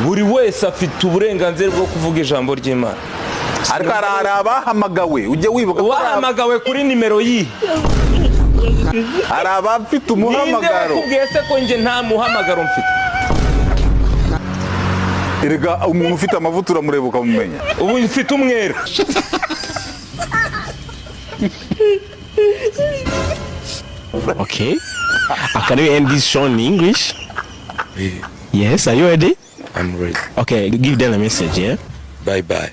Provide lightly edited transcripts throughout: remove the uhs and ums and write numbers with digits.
buri wese afite uburenganzira bwo kuvuga ijambo ry'Imana. Ariko arabahamagawe ujye wibuka ko wahamagawe kuri nimero yi. Arabafite umuhamagaro. Ninde wakubwiye se ko nje nta muhamagaro mfite? Erega umuntu ufite amavuta uramureba ukamumenya. Ubu mfite umwera. Okay. Can we end this show in English? Yes, are you ready? I'm ready. Okay, give them a message, yeah? Bye bye.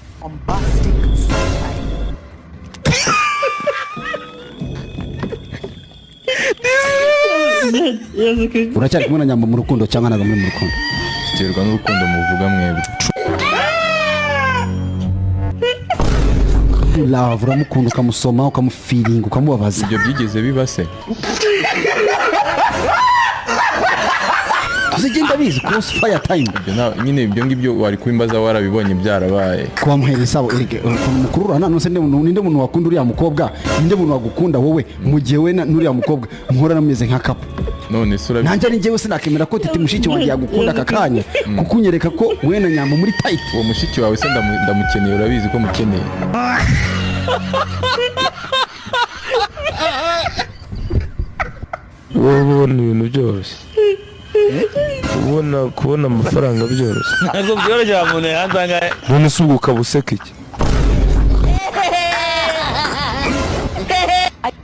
Uracyari kumwe na Nyambo mu rukundo cyangwa naga muri mu rukundo? Biterwa n'urukundo muvuga mwebwe. Love uramukunda ukamusoma ukamufiringa ukamubabaza. Ibyo byigeze bibase. Tuzigenda bizi cross fire time. Nyine ibyo ngibyo wari kwimbaza warabibonye byarabaye. Kwa muheresabo erege mukurura nano se ninde muntu wakunda uriya mukobwa ninde muntu wagukunda wowe mu gihe we n'uriya mukobwa muhora nameze nka kapo. None sura nanjye ari njyewe sinakemera ko titi mushiki wanjye yagukunda akakanya kukunyereka ko we na Nyambo muri tight. Uwo mushiki wawe se ndamukeneye urabizi ko mukeneye. Ubona ibintu byose. Kubona amafaranga byose. Ntabwo byoroshye umuntu yanzanga. None suguka buseka iki?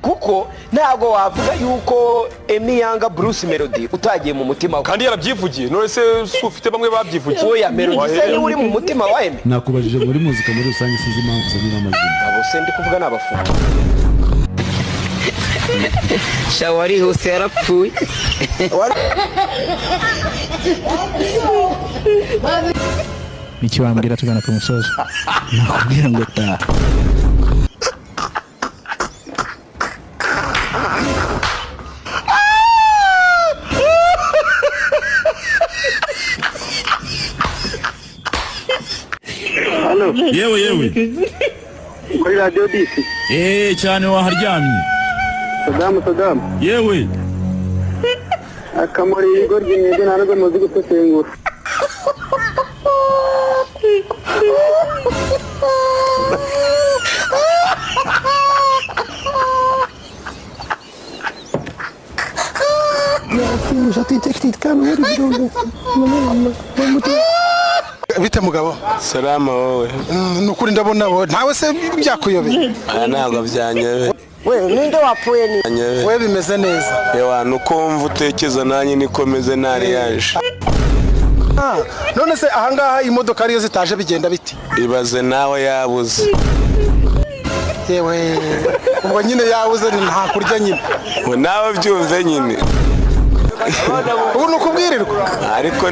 Kuko ntabwo wavuga yuko Emmy yanga Bruce Melody utagiye mu mutima we. Kandi yarabyivugiye none se ufite bamwe babyivugiye. Oya Melody se ni uri mu mutima wa Emmy. Nakubajije muri muzika muri rusange sizi impamvu zanira amazina. Abo se ndi kuvuga n'abafundi. Shawari hose yarapfuye. Niki wambwira tugana ku musozo? Nakubwira ngo ta. Hello. Yewe. Kuri radio DC. Cyane waharyamye. Saddam. Yewe. Akamuri igoryi mwebwe ntabwo muzi gusesengura. Bite mugabo? Salama wowe. Nukuri ndabona wowe ntawe se byakuyobeye. Ntabwo byanyebe. We ninde wapfuye ni? We bimeze neza. Yewe nukumva utekeza nanjye nikomeze nari yaje. None se ahangaha imodoka ariyo zitaje bigenda biti? Ibaze nawe yabuze. Yewe ubwo nyine yabuze nta kurya nyine. Nawe byumve nyine. Ubu nukubwirirwa. Ariko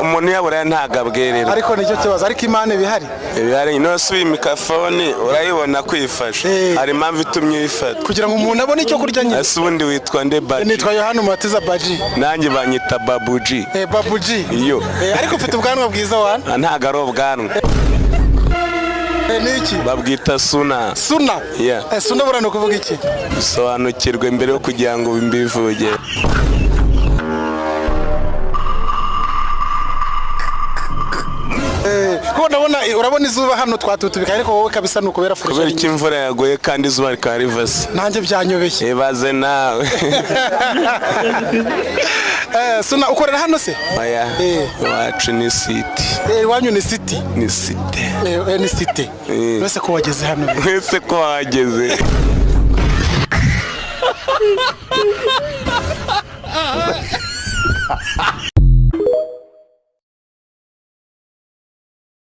umuntu yabura ntagabwerera. Ariko nicyo kibazo ariko Imana bihari. Ibihari no subi mikrofone urayibona kwifasha. Hari impamvu itumye uyifata. Kugira ngo umuntu abone icyo kurya nyine. Ese ubundi witwa nde Baji? Nitwa Yohana Matiza Baji. Nanjye banyita Babuji. Babuji. Iyo. Ariko ufite ubwanwa bwiza wana? Ntago ari ubwanwa. Niki? Babwita Suna. Suna? Yeah. Suna burano kuvuga iki? Sobanukirwe mbere yo kugira ngo bimbivuge. Kubona urabona izuba hano twatutubika ariko wowe kabisa nukubera fresh. Kubera iki imvura yagoye kandi izuba rikaba rivase. Nanjye byanyobeye. Ibaze nawe. Suna ukorera hano se? Oya. Wacu ni city. Wanyu ni city? Ni city. Ni city. Wese ko wageze hano. Wese ko wageze.